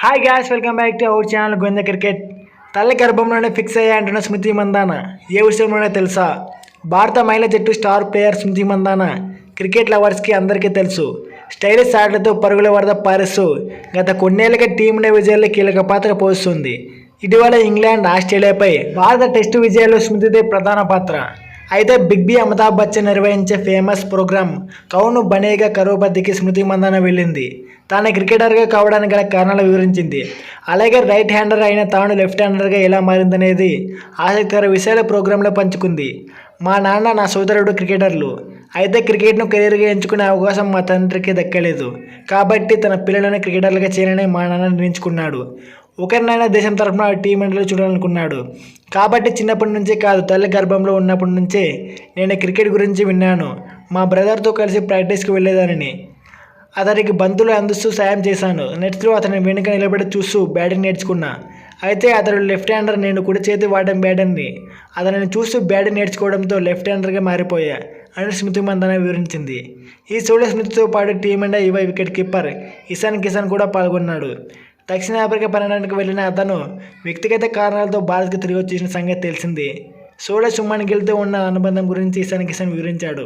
Hi gas welcome back to our channel Govinda cricket. తల్లి గర్భంలోనే fix అయ్యా అంటున్న స్మృతి మందాన ఏ విషయంలోనే తెలుసా? భారత మహిళా జట్టు స్టార్ ప్లేయర్ స్మృతి మందాన క్రికెట్ లవర్స్కి అందరికీ తెలుసు. స్టైలిష్ షాట్లతో పరుగుల వరద పారిస్తూ గత కొన్నేళ్లుగా టీమిండియా విజయాల్లో కీలక పాత్ర పోషిస్తుంది. ఇటీవల ఇంగ్లాండ్, ఆస్ట్రేలియాపై భారత టెస్టు విజయాల్లో స్మృతిదే ప్రధాన పాత్ర. అయితే బిగ్ బి అమితాబ్ బచ్చన్ నిర్వహించే ఫేమస్ ప్రోగ్రామ్ కౌను బనేగా కరోడ్పతికి స్మృతి మందాన వెళ్ళింది. తాను క్రికెటర్గా కావడానికి గల కారణాలు వివరించింది. అలాగే రైట్ హ్యాండర్ అయిన తాను లెఫ్ట్ హ్యాండర్గా ఎలా మారిందనేది ఆసక్తికర విషయాల ప్రోగ్రాంలో పంచుకుంది. మా నాన్న, నా సోదరుడు క్రికెటర్లు. అయితే క్రికెట్ను కెరీర్గా ఎంచుకునే అవకాశం మా తండ్రికి దక్కలేదు. కాబట్టి తన పిల్లలను క్రికెటర్లుగా చేయాలని మా నాన్న నిర్ణయించుకున్నాడు. ఒకరినైనా దేశం తరఫున టీమిండియాలో చూడాలనుకున్నాడు. కాబట్టి చిన్నప్పటి నుంచే కాదు, తల్లి గర్భంలో ఉన్నప్పటి నుంచే నేను క్రికెట్ గురించి విన్నాను. మా బ్రదర్తో కలిసి ప్రాక్టీస్కి వెళ్ళేదానిని. అతనికి బంతులు అందిస్తూ సాయం చేశాను. నెట్స్లో అతని వెనుక నిలబడి చూస్తూ బ్యాటింగ్ నేర్చుకున్నా. అయితే అతడు లెఫ్ట్ హ్యాండర్, నేను కుడి చేతి వాడడం బ్యాటర్ని. అతనిని చూస్తూ బ్యాటింగ్ నేర్చుకోవడంతో లెఫ్ట్ హ్యాండర్గా మారిపోయా అని స్మృతి మందాన వివరించింది. ఈ షోలో స్మృతితో పాటు టీమిండియా యువ వికెట్ కీపర్ ఇషాన్ కిషన్ కూడా పాల్గొన్నాడు. దక్షిణాఫ్రికా పర్యటనకు వెళ్లిన అతను వ్యక్తిగత కారణాలతో భారత్కు తిరిగి వచ్చేసిన సంగతి తెలిసిందే. షోలో సుమన్ గిల్తో ఉన్న అనుబంధం గురించి ఇషాన్ కిషన్ వివరించాడు.